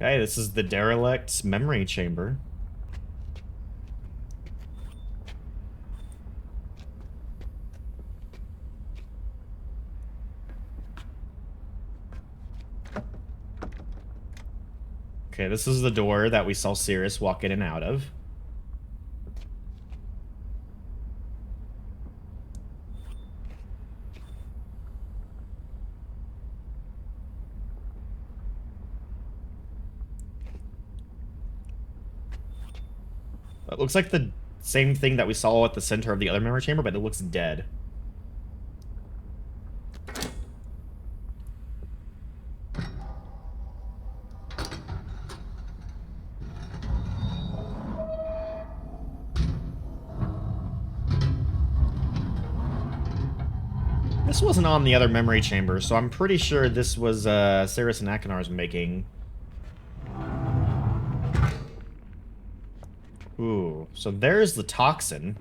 Okay, this is the derelict memory chamber. Okay, this is the door that we saw Sirius walk in and out of. It looks like the same thing that we saw at the center of the other memory chamber, but it looks dead. This wasn't on the other memory chamber, so I'm pretty sure this was Sirius and Akinar's making. Ooh, so there's the toxin.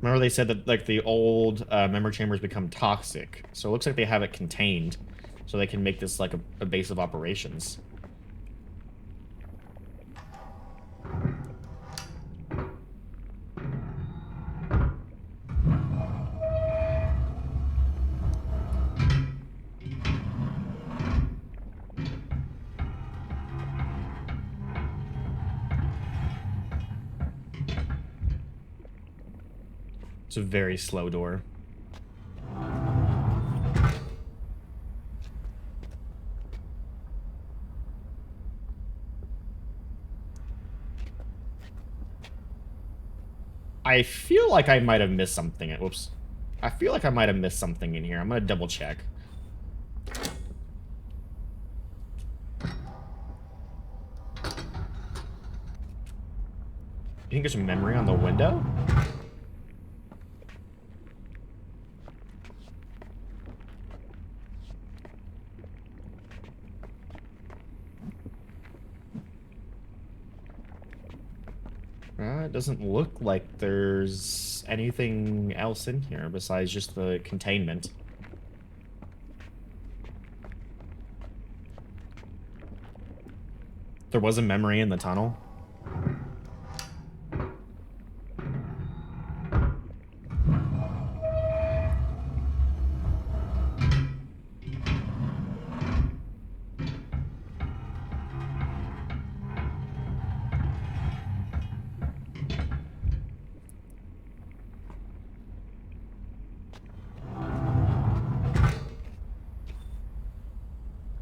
Remember they said that like the old memory chambers become toxic, so it looks like they have it contained, so they can make this like a base of operations. It's a very slow door. I feel like I might have missed something. Whoops. I feel like I might have missed something in here. I'm gonna double check. You think there's a memory on the window? It doesn't look like there's anything else in here besides just the containment. There was a memory in the tunnel.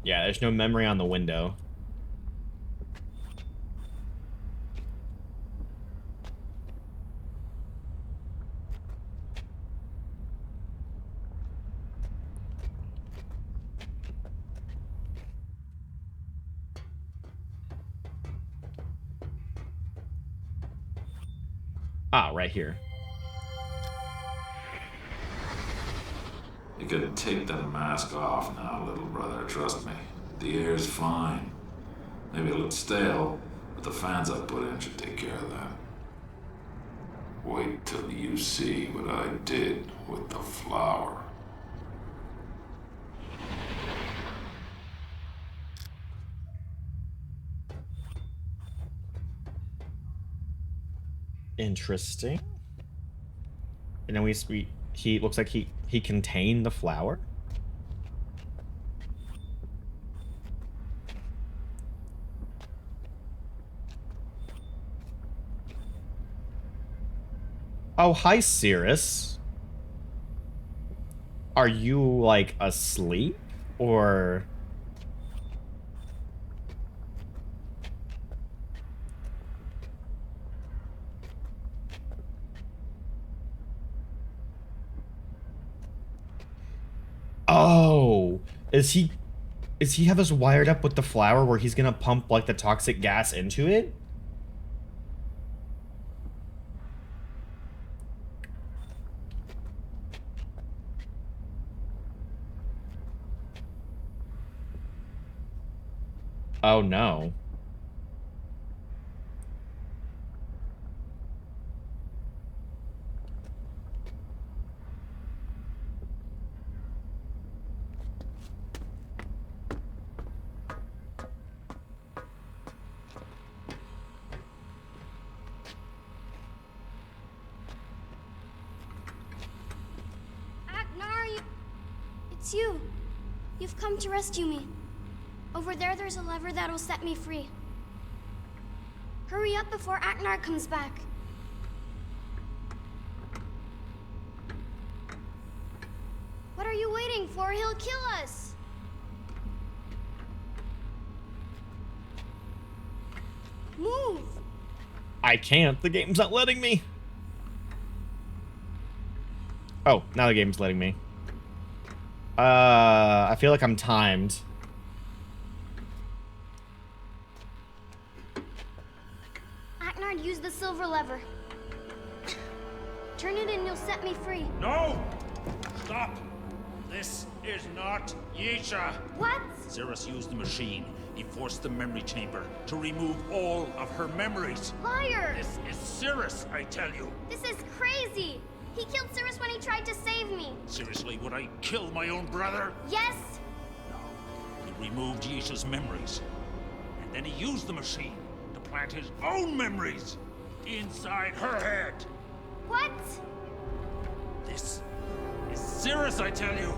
Yeah, there's no memory on the window. Ah, right here. You could take that mask off now, little brother, trust me. The air's fine. Maybe a little stale, but the fans I put in should take care of that. Wait till you see what I did with the flower. Interesting. And then he looks like he contained the flower. Oh, hi, Cirrus. Are you, like, asleep? Or... Oh! Is he have us wired up with the flower where he's gonna pump, like, the toxic gas into it? Oh, no. It's you. You've come to rescue me. Over there's a lever that'll set me free. Hurry up before Aknar comes back. What are you waiting for? He'll kill us! Move! I can't. The game's not letting me. Oh, now the game's letting me. I feel like I'm timed. Aknar, use the silver lever. Turn it and you'll set me free. No! Stop! This is not Yisha! What? Cirrus used the machine. He forced the memory chamber to remove all of her memories. Liar! This is Cirrus, I tell you. This is crazy! He killed Cirrus when he tried to save me. Seriously, would I kill my own brother? Yes? No. He removed Yisha's memories. And then he used the machine to plant his own memories inside her head. What? This is Cirrus, I tell you.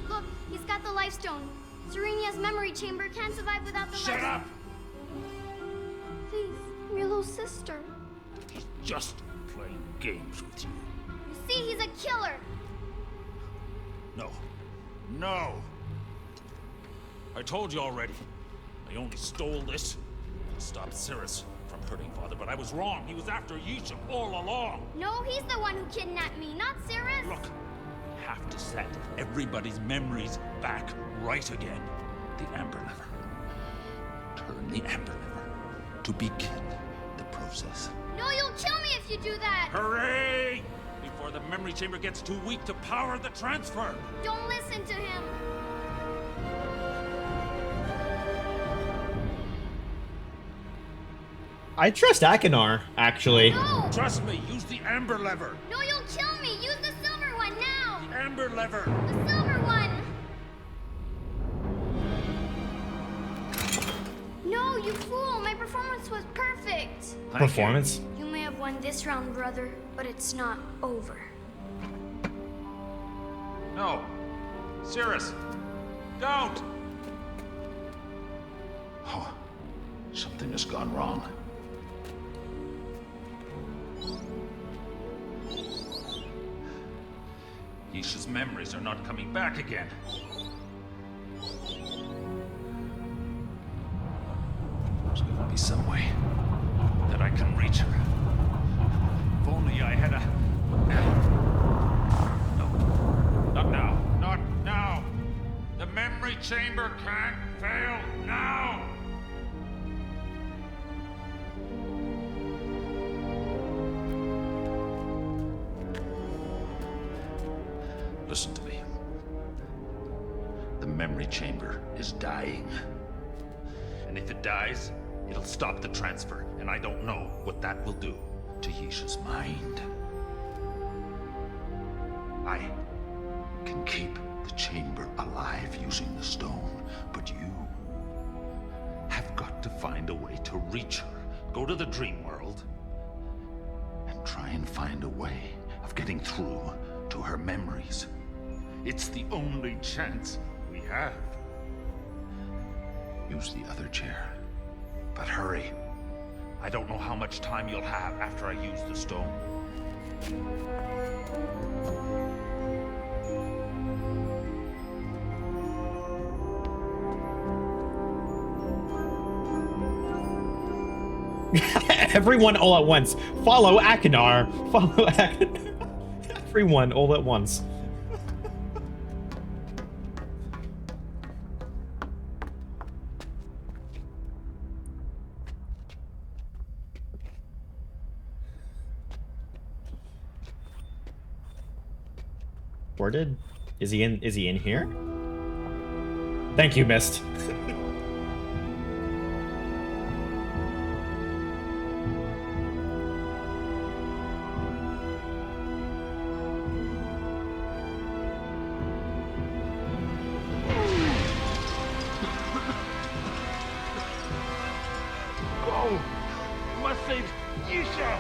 Look, he's got the life stone. Serenia's memory chamber can't survive without the Shut life. up! Please, I'm your little sister. He's just playing games with you. You see, he's a killer. No. No! I told you already. I only stole this to stop Cirrus from hurting Father, but I was wrong. He was after Yisha all along. No, he's the one who kidnapped me, not Cirrus. Look, we have to set everybody's memories back right again. The amber lever. Turn the amber lever to begin the process. No, you'll kill me if you do that. Hooray! Before the memory chamber gets too weak to power the transfer. Don't listen to him. I trust Akinar, actually. No! Trust me, use the amber lever. No, you'll kill me. Use the silver one now. The amber lever. The silver one. No, you fool. My performance was perfect. Thank Performance? You may have won this round, brother, but it's not over. you. No. Cirrus, don't! Oh, something has gone wrong. Yisha's memories are not coming back again. There's gonna be some way that I can reach her. If only I had a... No. Not now. Not now. The memory chamber can't fail now. Listen to me. The memory chamber is dying. And if it dies, it'll stop the transfer. And I don't know what that will do to Yisha's mind. I can keep the chamber alive using the stone, but you have got to find a way to reach her. Go to the dream world and try and find a way of getting through to her memories. It's the only chance we have. Use the other chair, but hurry. I don't know how much time you'll have after I use the stone. Everyone all at once. Follow Akinar. Follow Akinar. Everyone all at once. Worded? Is he in here? Thank you, Myst. Go! You must save Yisha!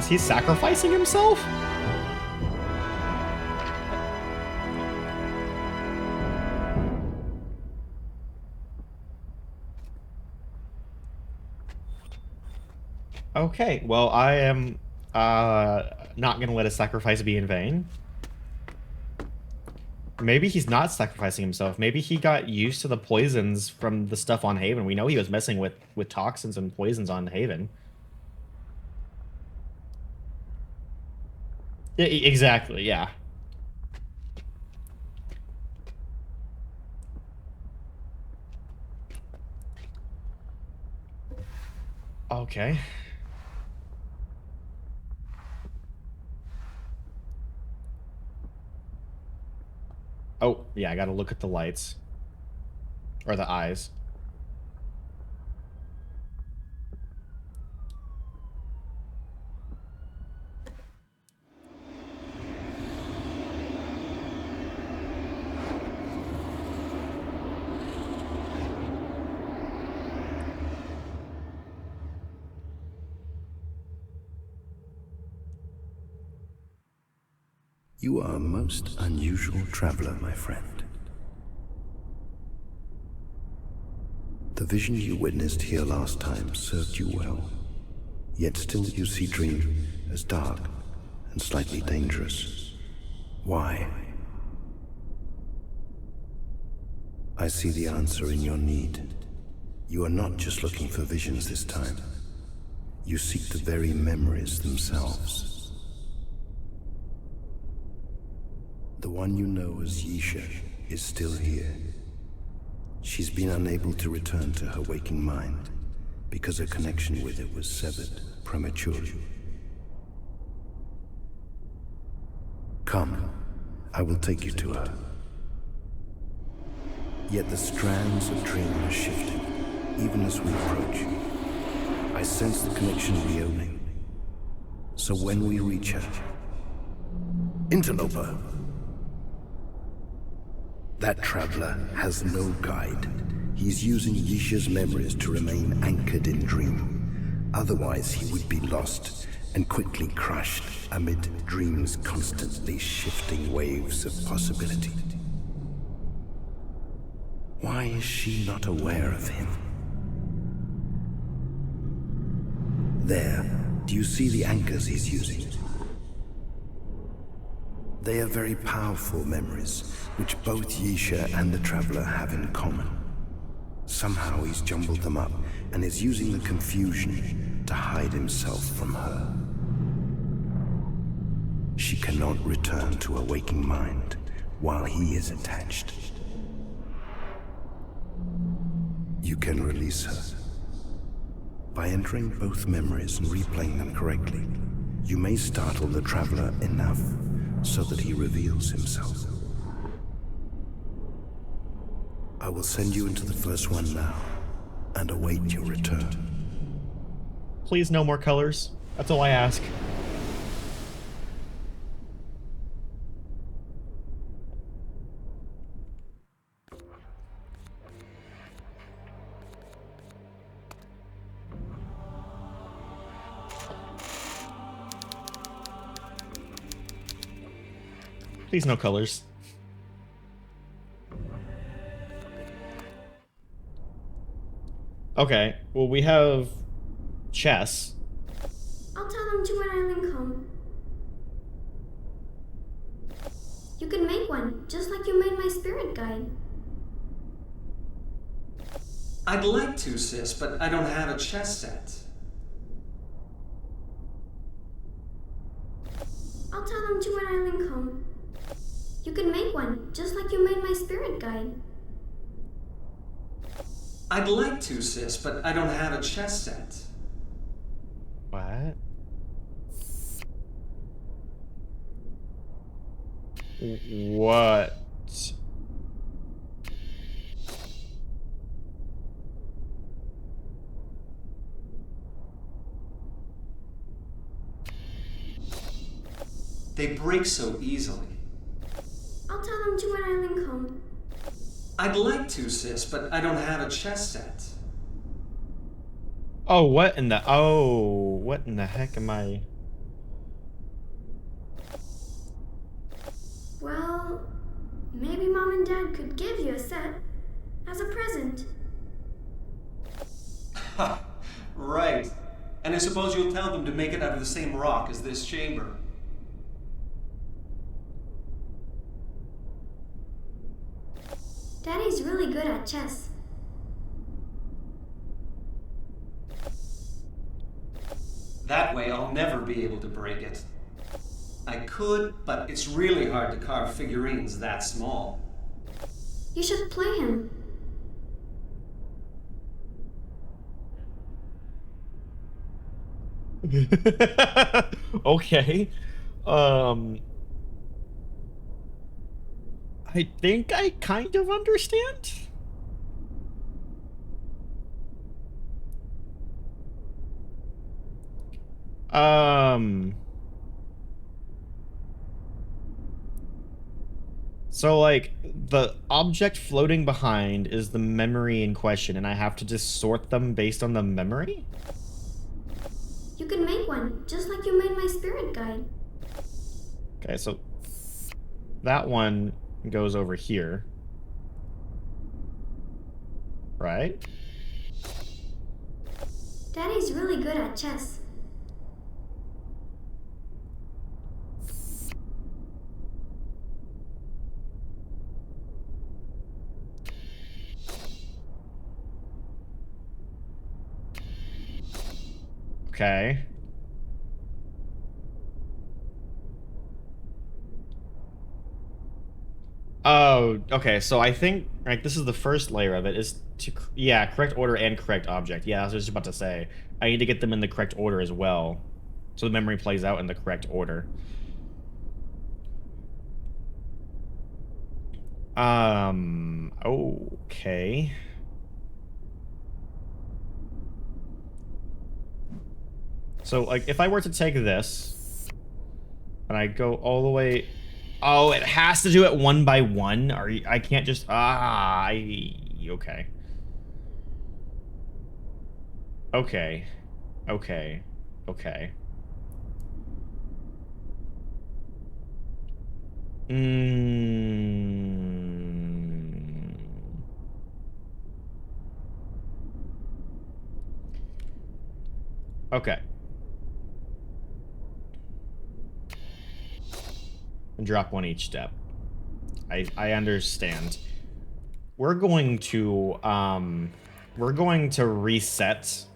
Is he sacrificing himself? Okay, well, I am not gonna let a sacrifice be in vain. Maybe he's not sacrificing himself. Maybe he got used to the poisons from the stuff on Haven. We know he was messing with toxins and poisons on Haven. Yeah, exactly, yeah. Okay. Oh, yeah, I gotta look at the lights. Or the eyes. You are a most unusual traveler, my friend. The vision you witnessed here last time served you well, yet still you see Dream as dark and slightly dangerous. Why? I see the answer in your need. You are not just looking for visions this time. You seek the very memories themselves. The one you know as Yisha is still here. She's been unable to return to her waking mind because her connection with it was severed prematurely. Come, I will take you to her. Yet the strands of Dream are shifting, even as we approach. I sense the connection reopening. So when we reach her... Interloper! That traveler has no guide. He's using Yisha's memories to remain anchored in Dream. Otherwise, he would be lost and quickly crushed amid Dream's constantly shifting waves of possibility. Why is she not aware of him? There, do you see the anchors he's using? They are very powerful memories, which both Yisha and the Traveler have in common. Somehow he's jumbled them up and is using the confusion to hide himself from her. She cannot return to her waking mind while he is attached. You can release her. By entering both memories and replaying them correctly, you may startle the Traveler enough so that he reveals himself. I will send you into the first one now, and await your return. Please, no more colors. That's all I ask. Please, no colors. Okay, well, we have chess. I'll tell them to an island come. You can make one, just like you made my spirit guide. I'd like to, sis, but I don't have a chess set. I'll tell them to an island come. You can make one, just like you made my spirit guide. I'd like to, sis, but I don't have a chess set. What? What? They break so easily. I'll tell them to an island come. I'd like to, sis, but I don't have a chess set. Oh, what in the... Oh, what in the heck am I... and Dad could give you a set as a present. Right. And I suppose you'll tell them to make it out of the same rock as this chamber. Daddy's really good at chess. That way I'll never be able to break it. I could, but it's really hard to carve figurines that small. You should play him. Okay. I think I kind of understand. So, like, the object floating behind is the memory in question, and I have to just sort them based on the memory? You can make one, just like you made my spirit guide. Okay, so that one goes over here. Right? Daddy's really good at chess. Okay. Oh, okay. So I think, like, this is the first layer of it, is to, yeah, correct order and correct object. Yeah, I was just about to say. I need to get them in the correct order as well. So the memory plays out in the correct order. Okay. So, like, if I were to take this, and I go all the way... Oh, it has to do it one by one? Or I can't just... Okay. Okay. Okay. Okay. Okay. And drop one each step. I understand. We're going to reset.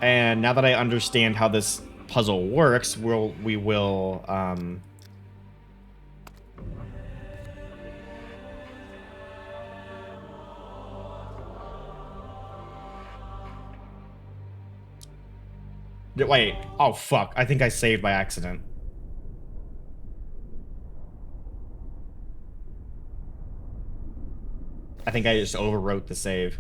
And now that I understand how this puzzle works, we will wait. Oh, fuck. I think I saved by accident. I think I just overwrote the save.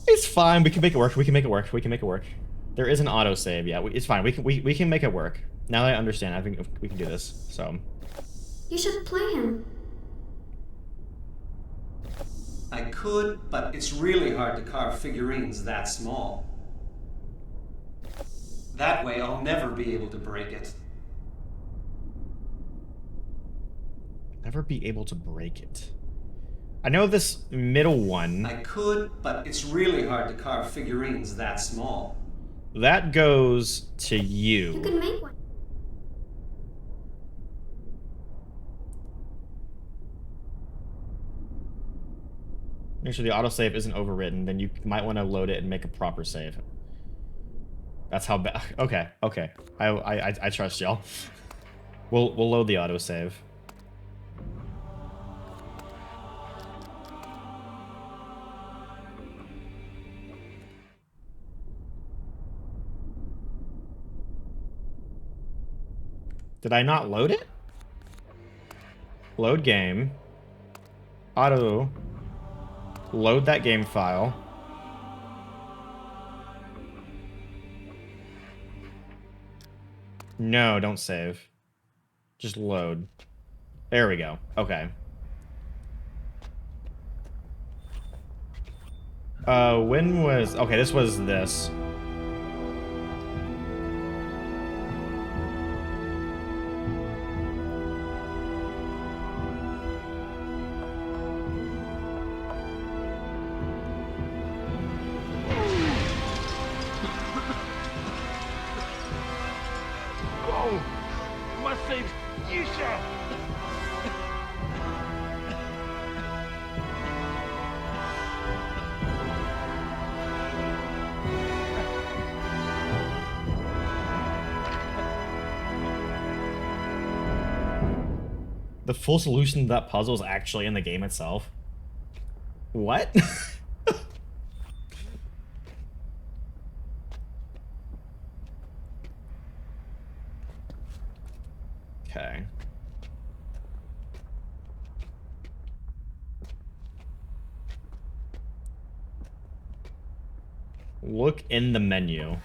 It's fine. We can make it work. We can make it work. We can make it work. There is an autosave. Yeah, it's fine. We can make it work. Now that I understand, I think we can do this. So. You should play him. I could, but it's really hard to carve figurines that small. That way I'll never be able to break it. Never be able to break it. I know this middle one. I could, but it's really hard to carve figurines that small. That goes to you. You can make one. Make sure the autosave isn't overwritten, then you might want to load it and make a proper save. That's how bad. Okay, okay. I trust y'all. We'll load the autosave. Did I not load it? Load game. Auto. Load that game file. No, don't save. Just load. There we go. Okay. When was... Okay, this was this. name's Yisha. The full solution to that puzzle is actually in the game itself. What? Okay. Look in the menu.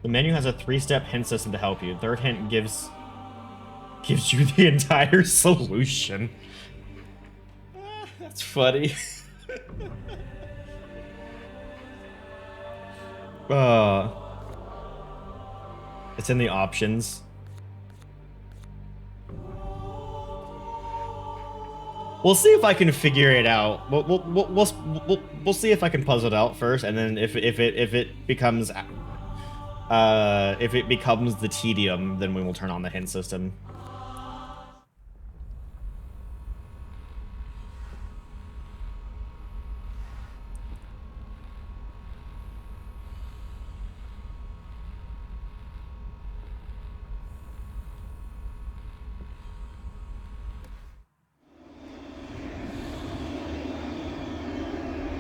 The menu has a 3-step hint system to help you. Third hint gives you the entire solution. That's funny. It's in the options. We'll see if I can figure it out. We'll see if I can puzzle it out first, and then if it becomes the tedium, then we will turn on the hint system.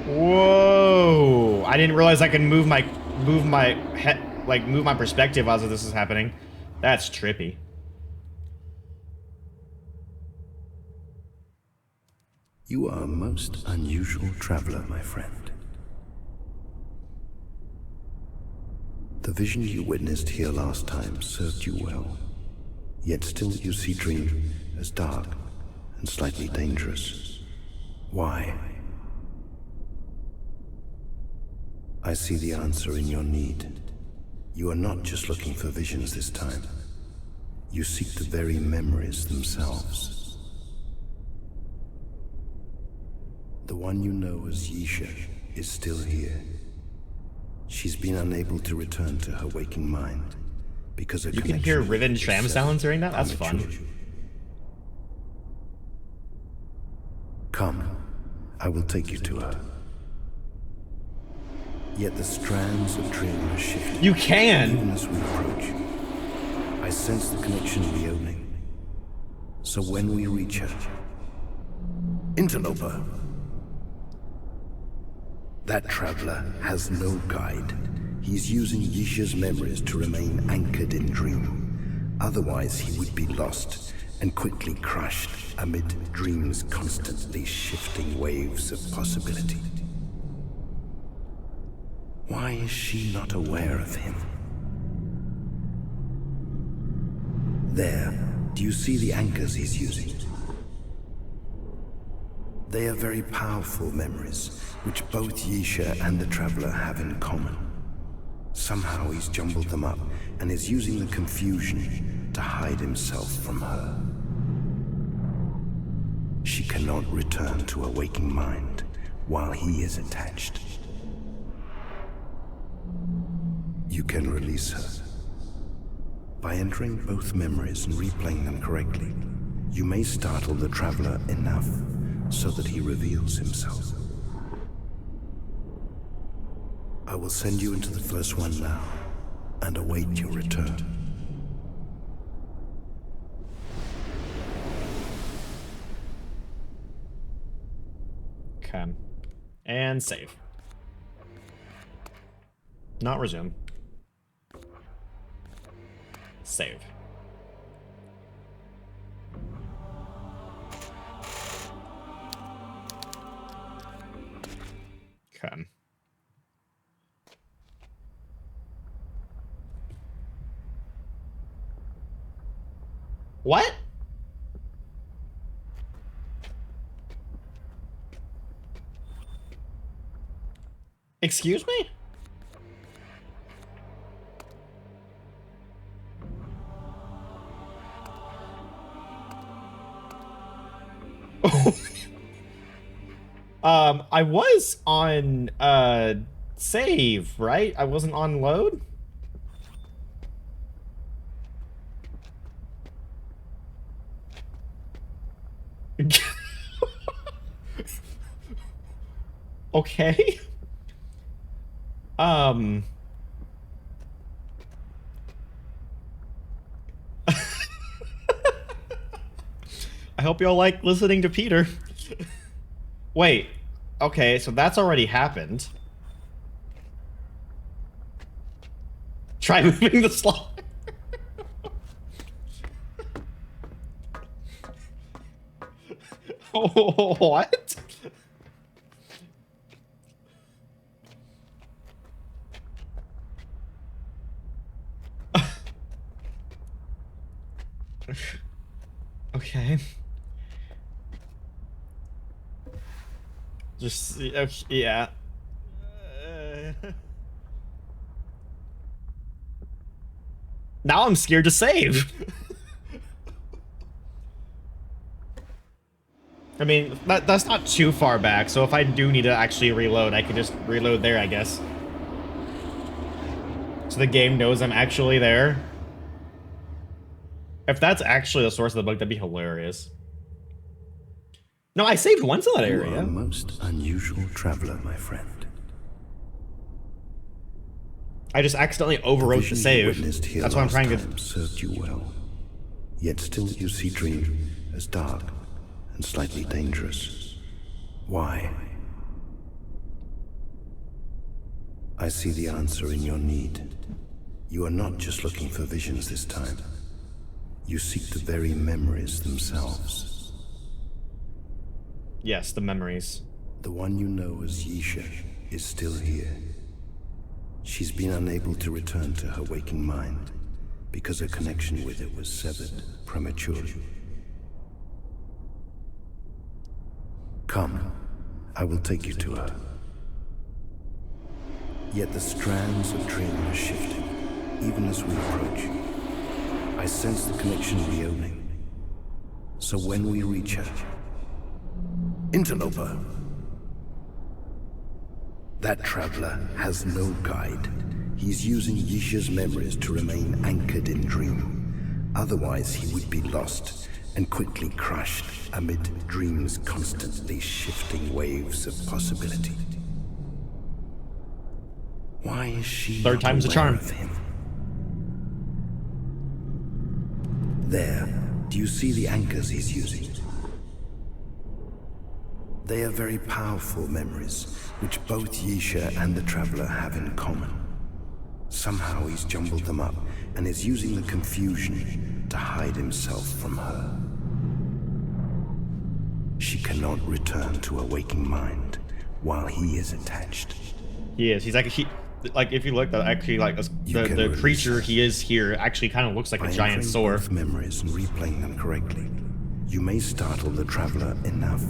Whoa! I didn't realize I could move my perspective as this is happening. That's trippy. You are a most unusual traveler, my friend. The vision you witnessed here last time served you well, yet still you see Dream as dark and slightly dangerous. Why? I see the answer in your need. You are not just looking for visions this time. You seek the very memories themselves. The one you know as Yisha is still here. She's been unable to return to her waking mind because her you can hear Riven tram sounds during that? That's fun. Come, I will take you to her. Yet the strands of Dream are shifting. You can! Even as we approach, I sense the connection reopening. So when we reach her... Interloper! That traveler has no guide. He's using Yisha's memories to remain anchored in Dream. Otherwise, he would be lost and quickly crushed amid Dream's constantly shifting waves of possibility. Why is she not aware of him? There, do you see the anchors he's using? They are very powerful memories, which both Yisha and the Traveler have in common. Somehow he's jumbled them up and is using the confusion to hide himself from her. She cannot return to a waking mind while he is attached. You can release her. By entering both memories and replaying them correctly, you may startle the Traveler enough so that he reveals himself. I will send you into the first one now and await your return. Okay. And save. Not resume. Save. Okay. What? Excuse me? I was on save, right? I wasn't on load? Okay. I hope y'all like listening to Peter. Wait. Okay, so that's already happened. Try moving the slot. What? Okay. Just, okay, yeah. Now I'm scared to save. I mean, that's not too far back, so if I do need to actually reload, I can just reload there, I guess. So the game knows I'm actually there. If that's actually the source of the bug, that'd be hilarious. No, I saved once in that area. You are a most unusual traveler, my friend. I just accidentally overwrote the save. That's why I'm trying to... served you well. Yet still you see Dream as dark and slightly dangerous. Why? I see the answer in your need. You are not just looking for visions this time. You seek the very memories themselves. Yes, the memories. The one you know as Yisha is still here. She's been unable to return to her waking mind because her connection with it was severed prematurely. Come, I will take you to her. Yet the strands of Dream are shifting, even as we approach. I sense the connection reopening. So when we reach her... Interloper! That traveler has no guide. He's using Yisha's memories to remain anchored in Dream. Otherwise, he would be lost and quickly crushed amid Dream's constantly shifting waves of possibility. Why is she Third time's a charm. of him? There, do you see the anchors he's using? They are very powerful memories, which both Yisha and the Traveler have in common. Somehow he's jumbled them up and is using the confusion to hide himself from her. She cannot return to her waking mind while he is attached. He is. He's like if you look, that actually like the creature he is here actually kind of looks like a giant sore. Both memories and replaying them correctly, you may startle the Traveler enough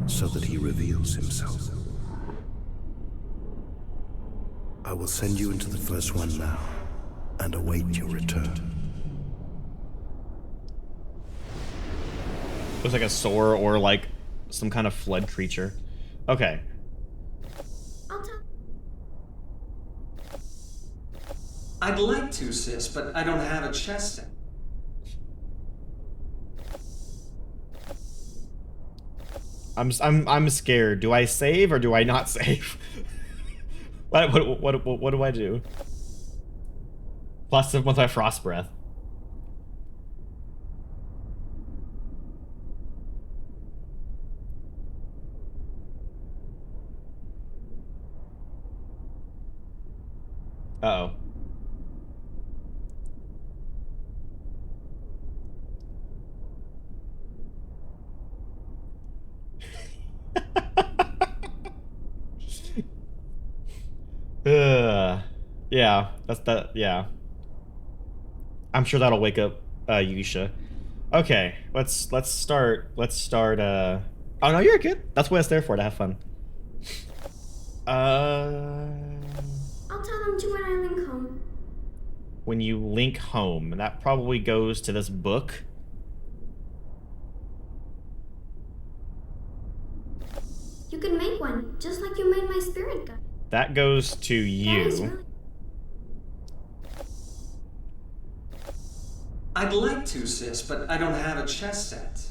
so that he reveals himself. I will send you into the first one now and await your return. Looks like a sore or like some kind of flood creature. Okay. I'd like to, sis, but I don't have a chest in. I'm scared. Do I save or do I not save? What do I do? Plus with my frost breath. Uh-oh. Yeah, yeah. I'm sure that'll wake up Yusha. Okay, let's start oh no, you're good. That's what it's there for, to have fun. I'll tell them to when I link home. When you link home, that probably goes to this book. You can make one, just like you made my spirit gun. That goes to Daddy's you. really... I'd like to, sis, but I don't have a chess set.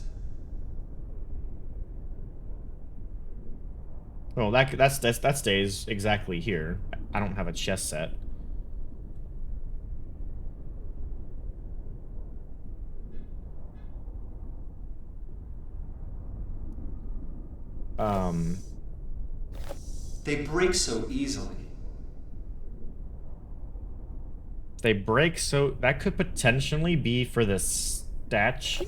Well, that stays exactly here. I don't have a chess set. They break so easily. They break, so that could potentially be for the statue?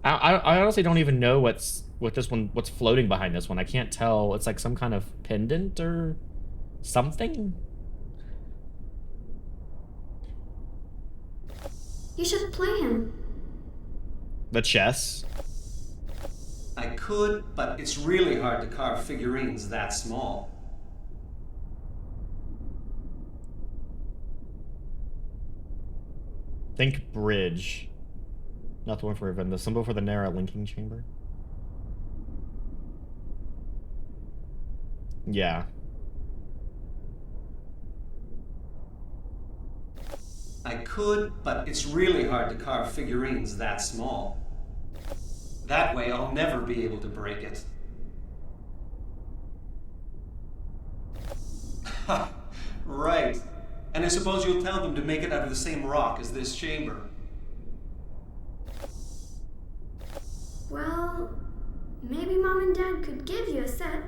I honestly don't even know what's floating behind this one. I can't tell. It's like some kind of pendant or something. You should play him. The chess. I could, but it's really hard to carve figurines that small. Think bridge. Not the one for event. The symbol for the narrow linking chamber. Yeah. I could, but it's really hard to carve figurines that small. That way I'll never be able to break it. Ha! Right. And I suppose you'll tell them to make it out of the same rock as this chamber. Well, maybe Mom and Dad could give you a set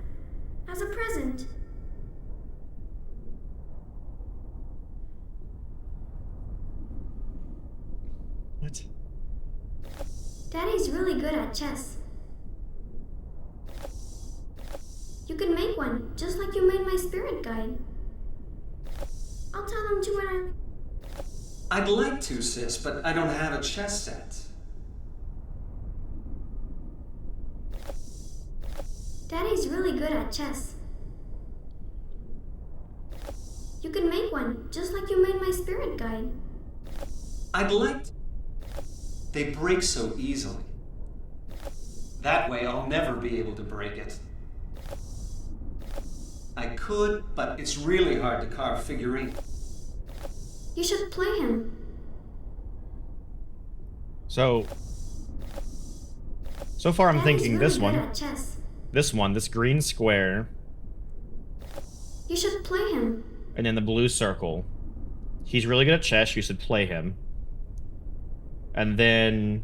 as a present. What? Daddy's really good at chess. You can make one, just like you made my spirit guide. I'll tell them to when I'd like to, sis, but I don't have a chess set. Daddy's really good at chess. You can make one, just like you made my spirit guide. I'd like to. They break so easily. That way I'll never be able to break it. I could, but it's really hard to carve figurines. You should play him. So far I'm Daddy's thinking really this good one. at chess. This green square, You should play him. and then the blue circle. He's really good at chess, you should play him. And then...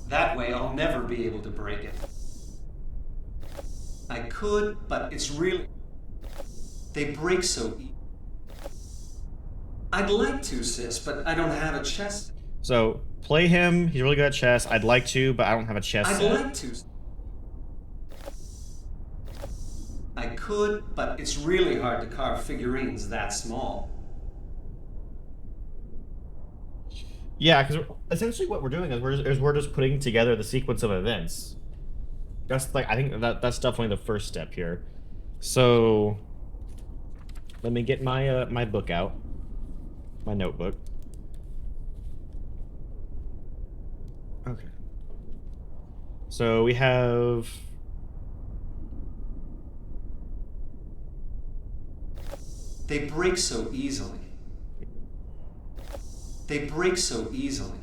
That way I'll never be able to break it. I could, but it's really... They break so easily. I'd like to, sis, but I don't have a chess. So, play him, he's really good at chess. I'd like to, but I don't have a chess I'd set. like to. I could, but it's really hard to carve figurines that small. Yeah, because essentially what we're doing is we're just putting together the sequence of events. That's like, I think that's definitely the first step here. So, let me get my my book out, my notebook. Okay. So we have... They break so easily. They break so easily.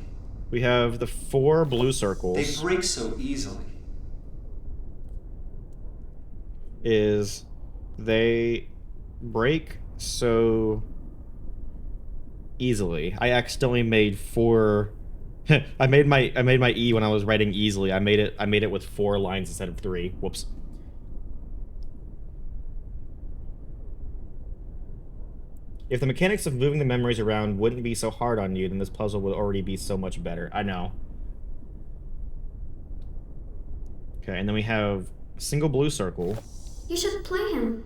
We have the 4 blue They circles. break so easily. Is they break so easily. I accidentally made 4. I made my E when I was writing easily. I made it with 4 lines instead of 3. Whoops. If the mechanics of moving the memories around wouldn't be so hard on you, then this puzzle would already be so much better. I know. Okay, and then we have a single blue circle. You should play him.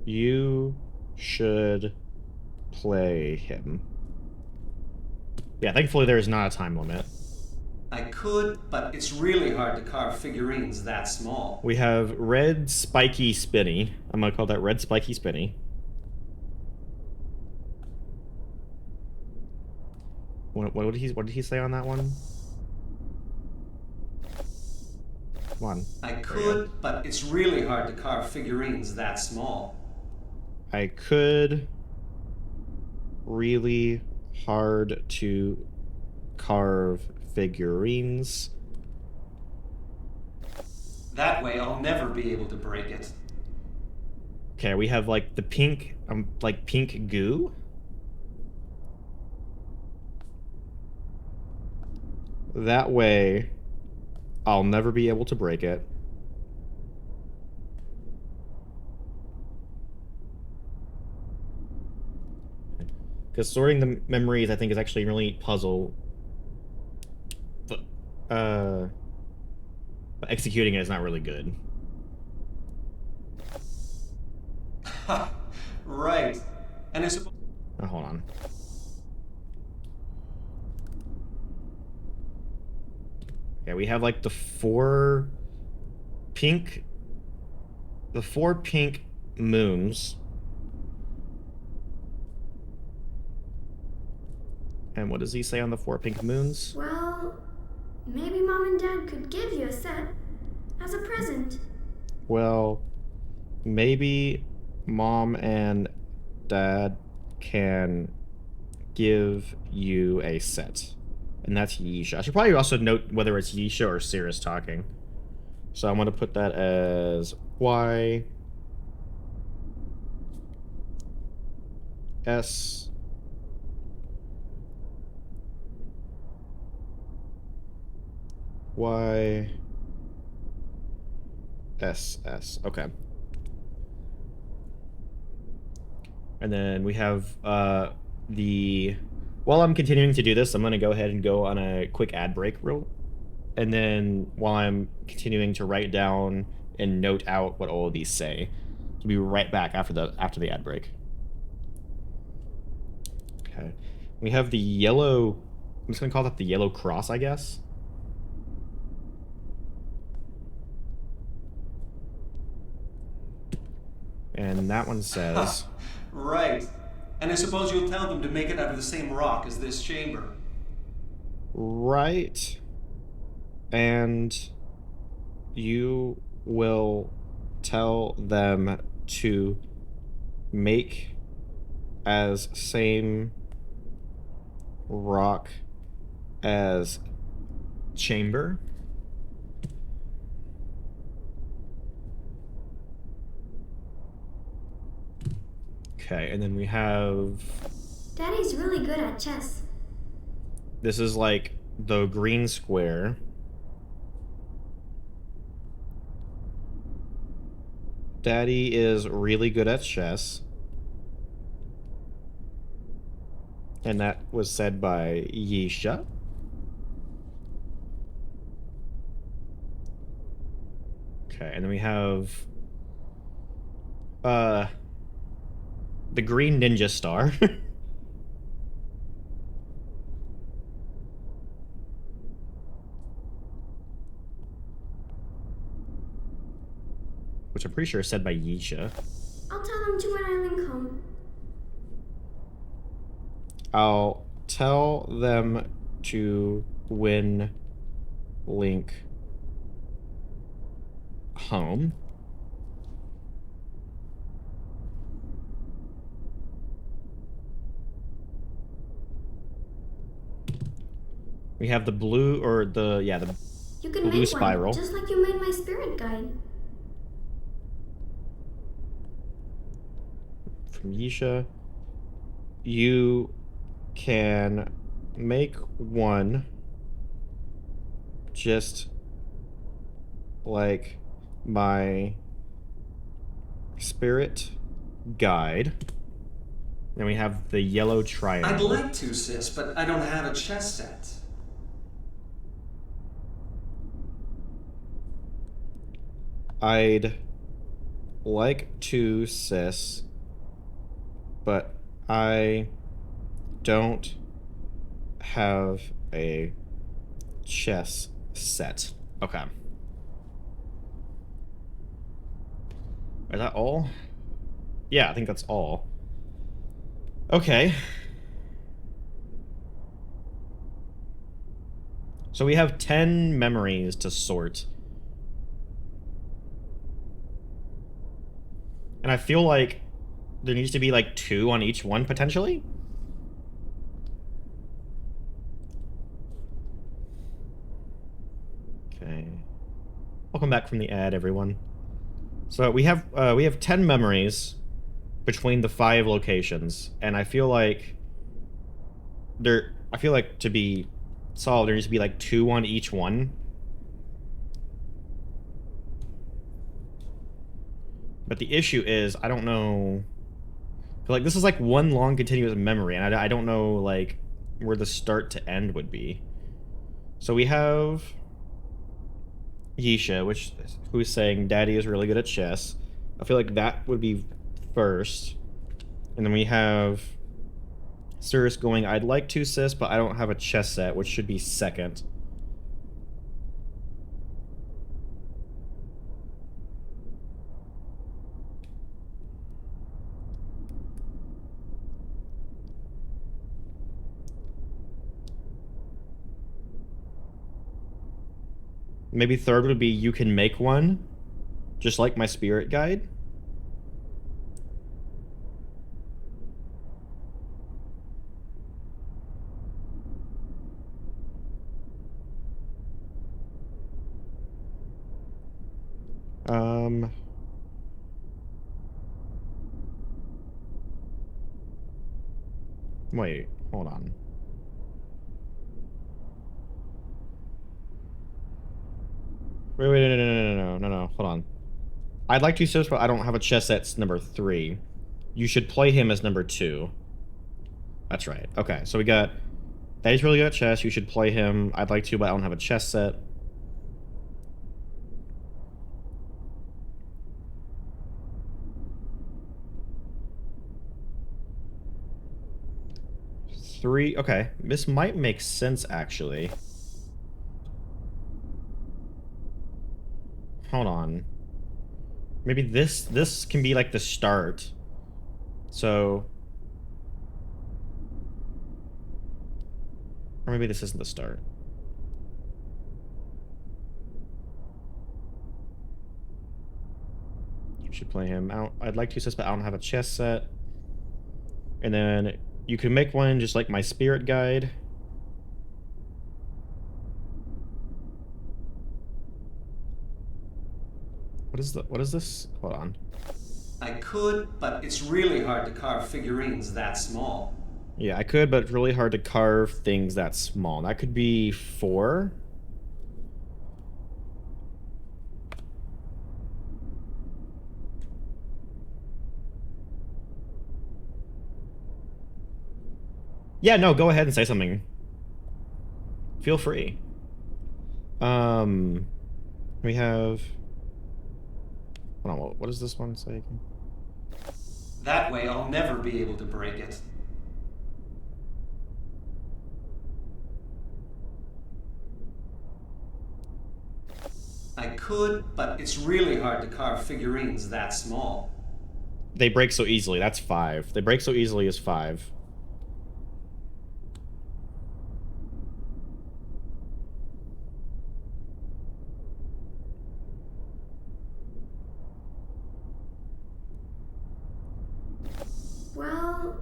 You should play him. Yeah, thankfully there is not a time limit. I could, but it's really hard to carve figurines that small. We have red spiky spinny. I'm gonna call that red spiky spinny. What did he say on that one? Come on. I could, but it's really hard to carve figurines that small. I could. Really hard to carve figurines. That way I'll never be able to break it. Okay, we have like the pink, like pink goo. That way, I'll never be able to break it. Because sorting the memories, I think, is actually really puzzle. But executing it is not really good. Right. And I suppose... Oh, hold on. Yeah, we have like the four pink moons. And what does he say on the 4 pink moons? Well, maybe Mom and Dad could give you a set as a present. Well, maybe Mom and Dad can give you a set. And that's Yisha. I should probably also note whether it's Yisha or Cirrus talking. So I'm going to put that as Y S Y S S. Okay. And then we have while I'm continuing to do this, I'm going to go ahead and go on a quick ad break and then while I'm continuing to write down and note out what all of these say. We'll be right back after the ad break. Okay. We have the yellow, I'm just going to call that the yellow cross, I guess. And that one says... Right. And I suppose you'll tell them to make it out of the same rock as this chamber. Right. And you will tell them to make as same rock as chamber. Okay, and then we have... Daddy's really good at chess. This is like the green square. Daddy is really good at chess. And that was said by Yisha. Okay, and then we have... the green ninja star. Which I'm pretty sure is said by Yisha. I'll tell them to when I link home. I'll tell them to win Link home. We have the blue, or the, yeah, the You can blue make spiral. one, just like you made my spirit guide. From Yisha. You can make one just like my spirit guide. Then we have the yellow triangle. I'd like to, sis, but I don't have a chess set. I'd like to, sis, but I don't have a chess set. Okay. Is that all? Yeah, I think that's all. Okay. So we have 10 memories to sort. And I feel like there needs to be like 2 on each one, potentially? Okay. Welcome back from the ad, everyone. So we have 10 memories between the 5 locations, and I feel like to be solved, there needs to be like 2 on each one. But the issue is, I don't know. Like, this is like one long continuous memory, and I don't know, like, where the start to end would be. So we have Yisha, who's saying Daddy is really good at chess. I feel like that would be first. And then we have Cirrus going, I'd like to, sis, but I don't have a chess set, which should be second. Maybe third would be you can make one, just like my spirit guide. Wait, hold on. Wait, no, hold on. I'd like to search, but I don't have a chess that's number 3. You should play him as number 2. That's right. Okay, so we got... Daddy's really good at chess, you should play him. I'd like to, but I don't have a chess set. Three... Okay, this might make sense, actually. Hold on. Maybe this can be like the start. So... Or maybe this isn't the start. You should play him. I'd like to, sis, but I don't have a chess set. And then you can make one just like my spirit guide. What is this? Hold on. I could, but it's really hard to carve figurines that small. Yeah, I could, but it's really hard to carve things that small. That could be 4. Yeah, no, go ahead and say something. Feel free. We have... Hold on, what does this one say again? That way I'll never be able to break it. I could, but it's really hard to carve figurines that small. They break so easily, that's 5. They break so easily is 5. Well,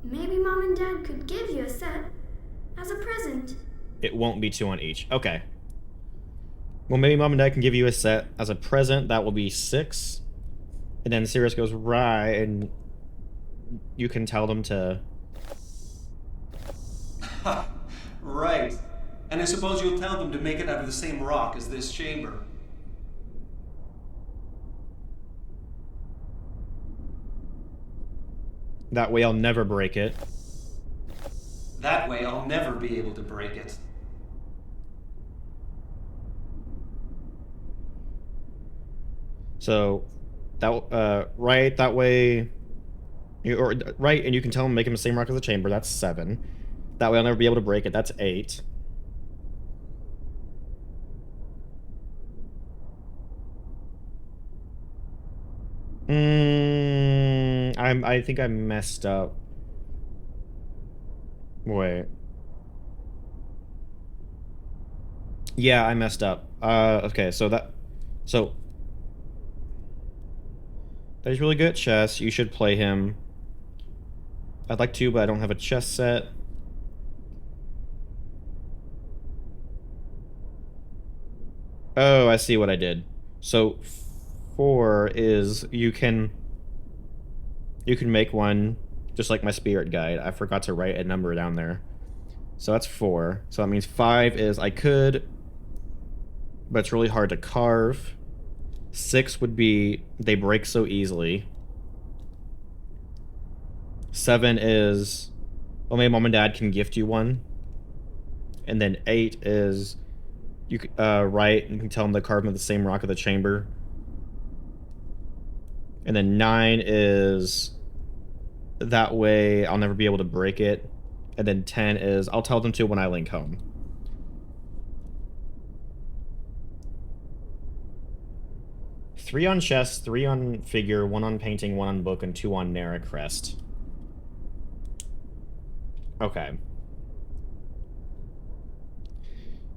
maybe Mom and Dad could give you a set as a present. It won't be 2 on each. Okay. Well, maybe Mom and Dad can give you a set as a present. That will be 6. And then Sirius goes, right, and you can tell them to... Right. And I suppose you'll tell them to make it out of the same rock as this chamber. That way I'll never break it. That way I'll never be able to break it. So, that, right, that way... right, and you can tell them, make him the same rock as the chamber. That's 7. That way I'll never be able to break it. That's 8. I think I messed up. Wait. Yeah, I messed up. Okay, so he's really good at chess. You should play him. I'd like to, but I don't have a chess set. Oh, I see what I did. So 4 is you can make one just like my spirit guide. I forgot to write a number down there. So that's 4. So that means 5 is I could, but it's really hard to carve. 6 would be they break so easily. 7 is, well, maybe mom and dad can gift you one. And then 8 is you write and you can tell them to carve them at the same rock of the chamber. And then 9 is that way I'll never be able to break it. And then 10 is I'll tell them to when I link home. Three on chess, 3 on figure, 1 on painting, 1 on book, and 2 on Nara Crest. Okay.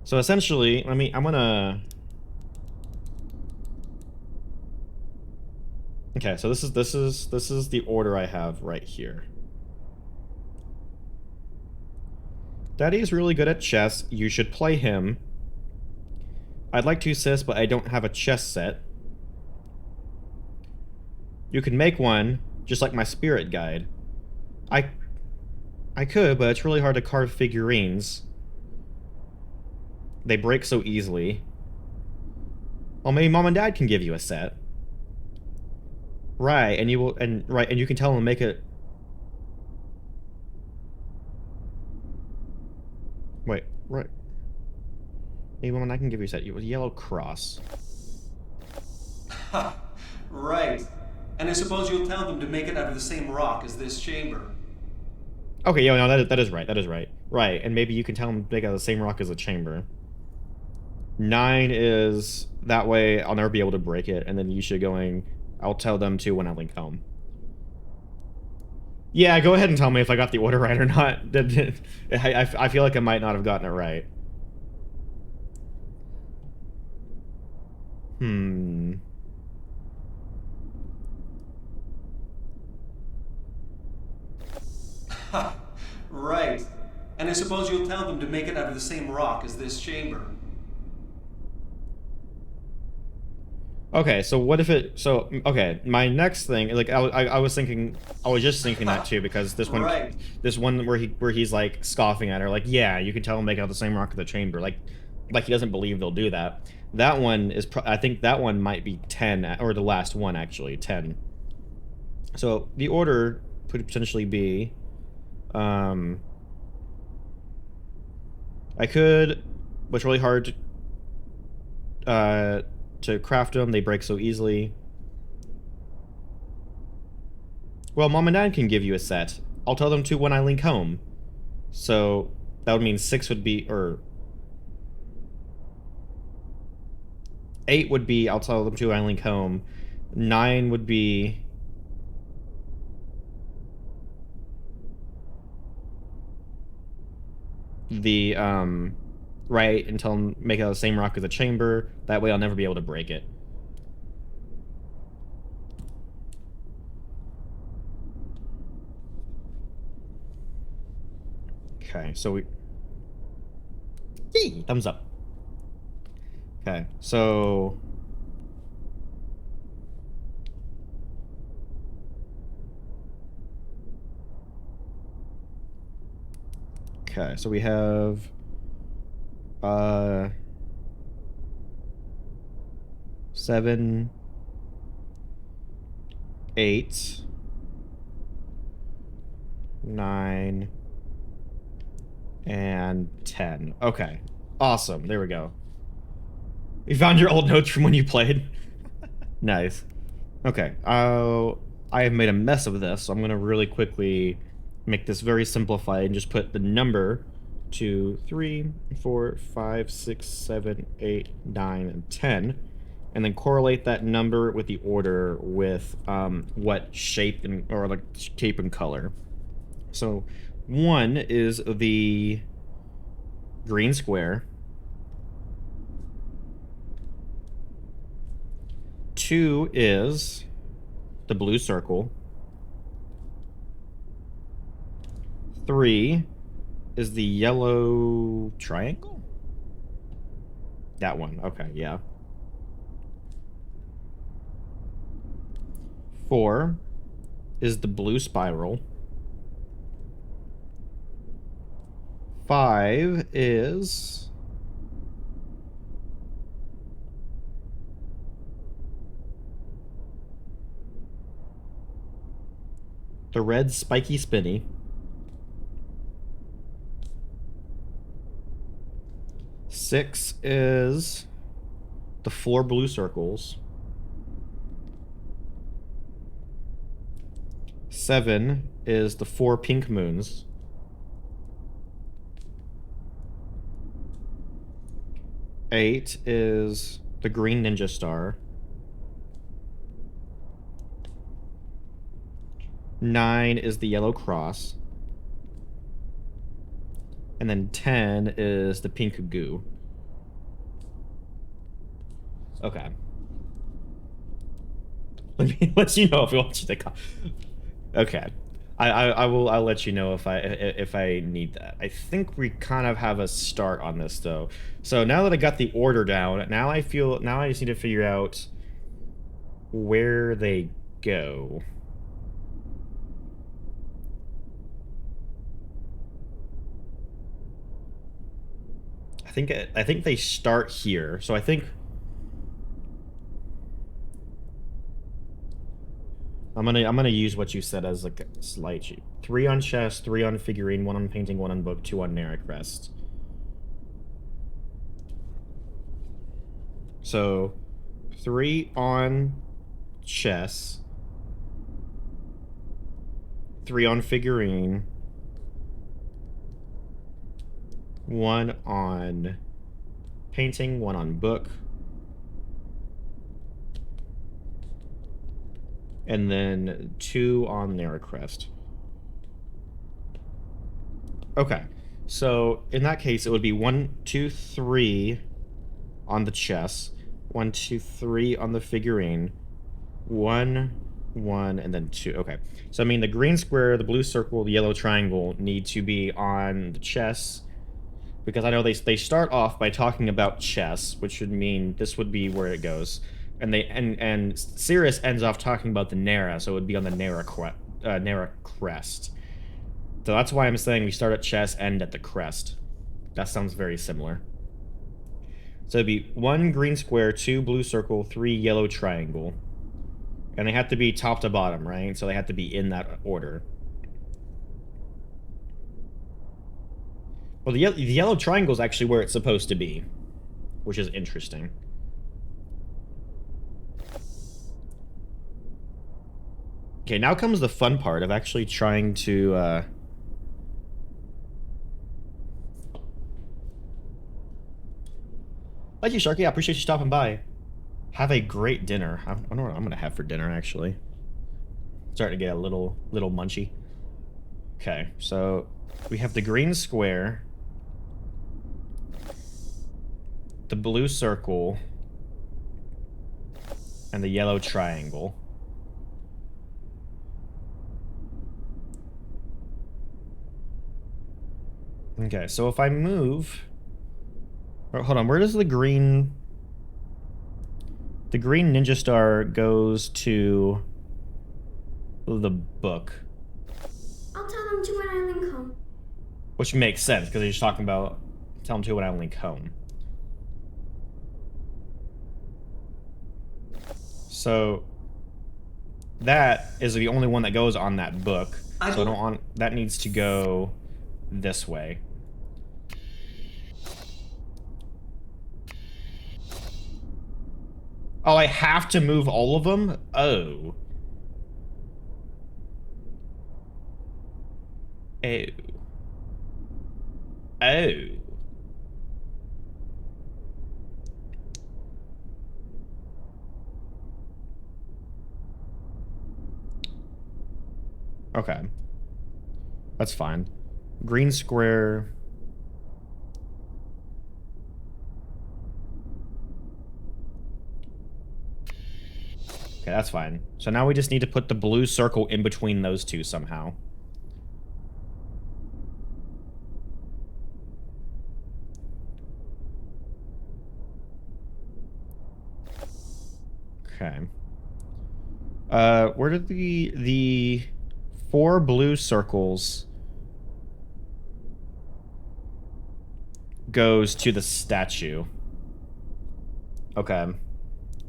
So essentially, I'm gonna... Okay, so this is the order I have right here. Daddy is really good at chess. You should play him. I'd like to, sis, but I don't have a chess set. You can make one, just like my spirit guide. I could, but it's really hard to carve figurines. They break so easily. Well, maybe mom and dad can give you a set. Right, and you can tell them to make it. Wait, right. Maybe mom and I can give you a set. You a yellow cross. Ha! Right. And I suppose you'll tell them to make it out of the same rock as this chamber. Okay, yeah, no, that is right. That is right. Right, and maybe you can tell them to make it out of the same rock as the chamber. 9 is that way I'll never be able to break it, and then you should going. I'll tell them to when I link home. Yeah, go ahead and tell me if I got the order right or not. I feel like I might not have gotten it right. Ha! Right. And I suppose you'll tell them to make it out of the same rock as this chamber. Okay, so what if it... So, okay, my next thing... Like, I was thinking... I was just thinking that, too, because this one... Right. This one where he's, like, scoffing at her. Like, yeah, you can tell him make out the same rock of the chamber. Like he doesn't believe they'll do that. That one is... I think that one might be 10, or the last one, actually, 10. So, the order could potentially be... I could... But it's really hard to craft them. They break so easily. Well, mom and dad can give you a set. I'll tell them to when I link home. So that would mean 6 would be, or 8 would be I'll tell them to when I link home. 9 would be the right until make it out of the same rock as the chamber. That way I'll never be able to break it. Okay, so we... Yay! Thumbs up. Okay, so... Okay, so we have... 7, 8, 9, and 10. Okay. Awesome. There we go. You found your old notes from when you played. Nice. Okay. I have made a mess of this, so I'm going to really quickly make this very simplified and just put the number 2, 3, 4, 5, 6, 7, 8, 9, and 10. And then correlate that number with the order with what shape and or like shape and color. So 1 is the green square. 2 is the blue circle. 3 is the yellow triangle? That one. Okay, yeah. 4 is the blue spiral. 5 is... the red spiky spinny. 6 is the 4 blue circles. 7 is the 4 pink moons. 8 is the green ninja star. 9 is the yellow cross. And then 10 is the pink goo. Okay. Let me let you know if you want you to. Okay. I'll let you know if I need that. I think we kind of have a start on this though. So now that I got the order down, now I just need to figure out where they go. I think they start here. So I think I'm gonna use what you said as like a slight sheet. 3 on chess, 3 on figurine, 1 on painting, 1 on book, 2 on Narek Rest. So 3 on chess, 3 on figurine, 1 on painting, 1 on book, and then 2 on Narek Rest. Okay, so in that case, it would be 1, 2, 3 on the chess, 1, 2, 3 on the figurine, 1, 1, and then 2. Okay, so I mean the green square, the blue circle, the yellow triangle need to be on the chess, because I know they start off by talking about chess, which would mean this would be where it goes. And Sirius ends off talking about the Nara, so it would be on the Nara crest. So that's why I'm saying we start at chess, end at the crest. That sounds very similar. So it'd be 1 green square, 2 blue circle, 3 yellow triangle. And they have to be top to bottom, right? So they have to be in that order. Well, the yellow triangle is actually where it's supposed to be, which is interesting. Okay, now comes the fun part of actually trying to, Thank you, Sharky. I appreciate you stopping by. Have a great dinner. I don't know what I'm gonna have for dinner, actually. Starting to get a little munchy. Okay, so we have the green square, the blue circle, and the yellow triangle. Okay, so if I move... oh, hold on, where does the green... the green ninja star goes to the book. I'll tell them to when I link home. Which makes sense, because he's talking about tell them to when I link home. So that is the only one that goes on that book. So I don't want that needs to go this way. Oh, I have to move all of them? Oh. Oh. Oh. Okay. That's fine. Green square. Okay, that's fine. So now we just need to put the blue circle in between those two somehow. Okay. Where did the 4 blue circles goes to the statue? Okay.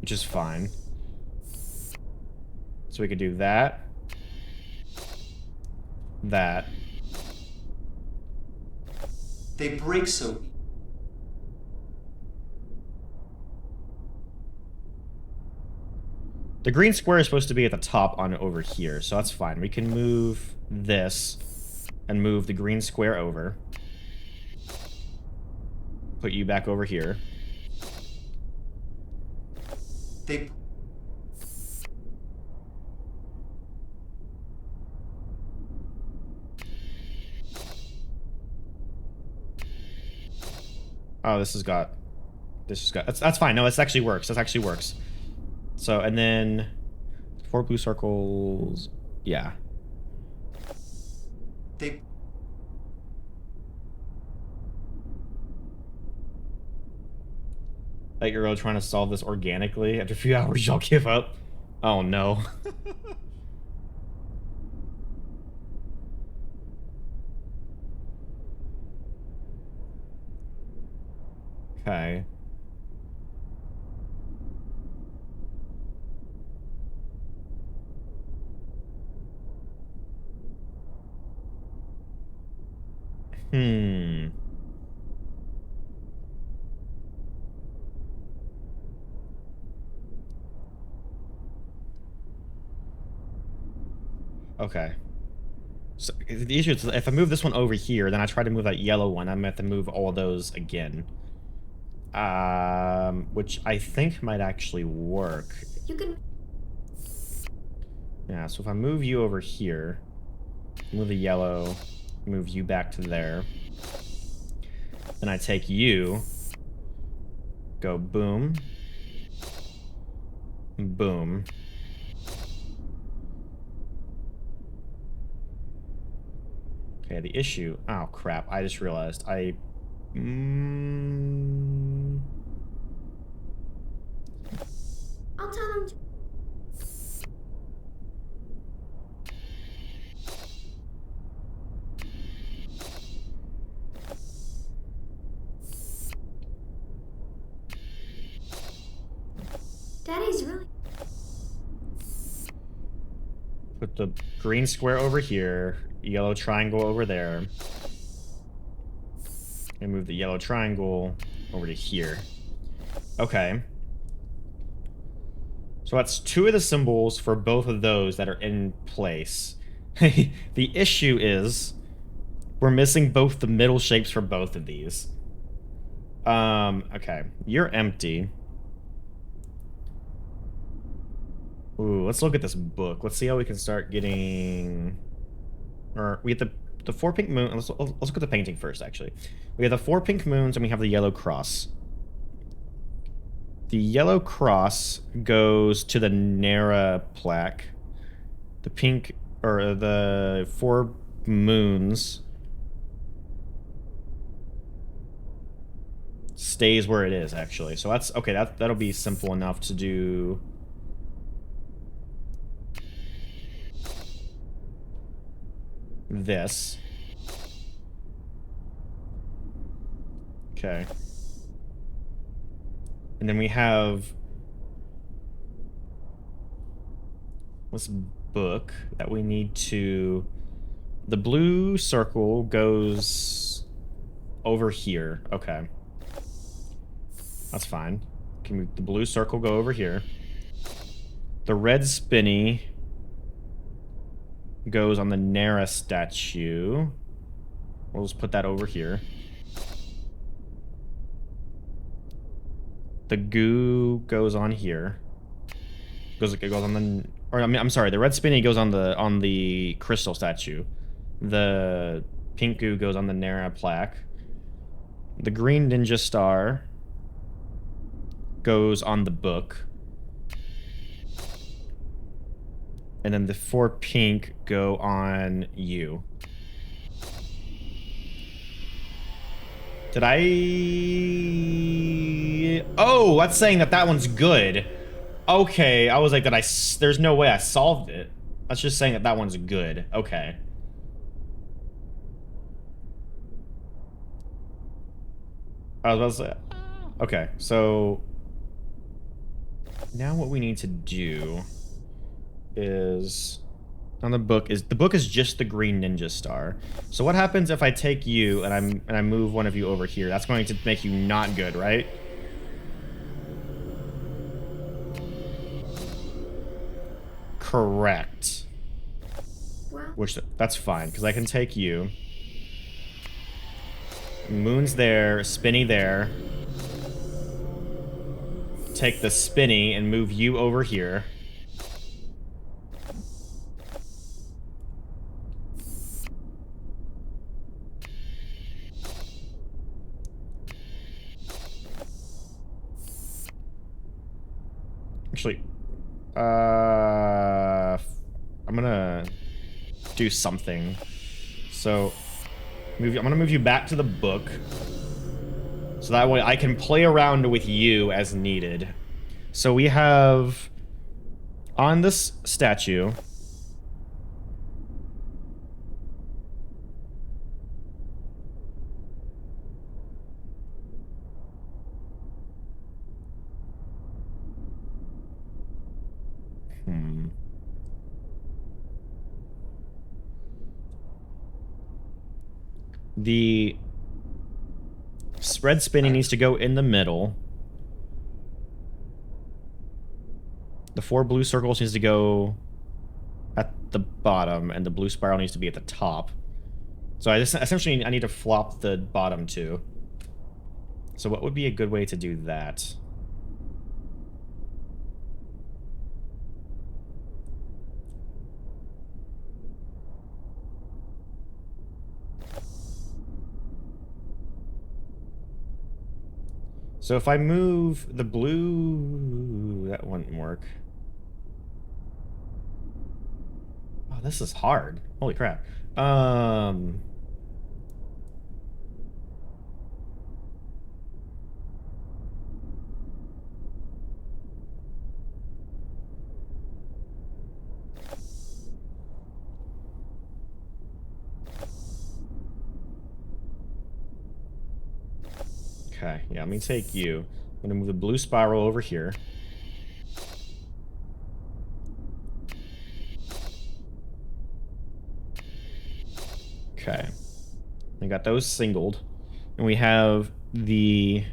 Which is fine. So we could do that. That. They break so. The green square is supposed to be at the top on over here, so that's fine. We can move this and move the green square over. Put you back over here. They. Oh, this has got... That's fine. No, this actually works. This actually works. So, and then 4 blue circles. Yeah. They. Like you're really trying to solve this organically. After a few hours, y'all give up. Oh, no. Okay. Hmm. Okay. So the issue is if I move this one over here, then I try to move that yellow one, I'm gonna have to move all of those again. Which I think might actually work. You can. Yeah, so if I move you over here, move the yellow, move you back to there. Then I take you, go boom, boom. Okay, the issue... Oh, crap. I just realized. I'll tell them. Daddy's really. Put the green square over here, yellow triangle over there. And move the yellow triangle over to here. Okay. So that's 2 of the symbols for both of those that are in place. The issue is we're missing both the middle shapes for both of these. Okay. You're empty. Ooh, let's look at this book. Let's see how we can start getting... Or we get the 4 pink moon. Let's look at the painting first, actually. We have the 4 pink moons and we have the yellow cross. The yellow cross goes to the Nara plaque. The pink, or the 4 moons stays where it is, actually. So that's, okay, that'll be simple enough to do. This. Okay. And then we have this book that we need to... The blue circle goes over here. Okay. That's fine. Can the blue circle go over here? The red spinny goes on the Nara statue. We'll just put that over here. The goo goes on here. It goes on the... Or, I mean, I'm sorry, the red spinny goes on the crystal statue. The pink goo goes on the Nara plaque. The green ninja star goes on the book. And then the 4 pink go on you. Did I... Oh, that's saying that that one's good. Okay, I was like, there's no way I solved it. That's just saying that that one's good. Okay. I was about to say... Okay, so... Now what we need to do is... On the book is just the green ninja star. So what happens if I take you and I move one of you over here? That's going to make you not good, right? Correct. Well, Which that's fine because I can take you. Moon's there, Spinny there. Take the Spinny and move you over here. Actually, I'm gonna do something. So, I'm gonna move you back to the book. So that way I can play around with you as needed. So we have on this statue. The spread spinning needs to go in the middle. The 4 blue circles needs to go at the bottom, and the blue spiral needs to be at the top. So essentially I need to flop the bottom 2. So what would be a good way to do that? So if I move the blue... That wouldn't work. Oh, this is hard. Holy crap. Okay, yeah, let me take you. I'm gonna move the blue spiral over here. Okay. We got those singled. And we have the...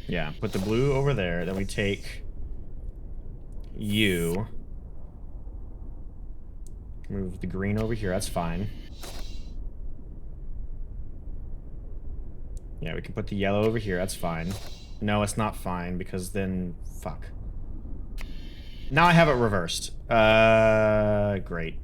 Yeah, put the blue over there, then we take... you. Move the green over here, that's fine. Yeah, we can put the yellow over here, that's fine. No, it's not fine, because then... Fuck. Now I have it reversed. Great.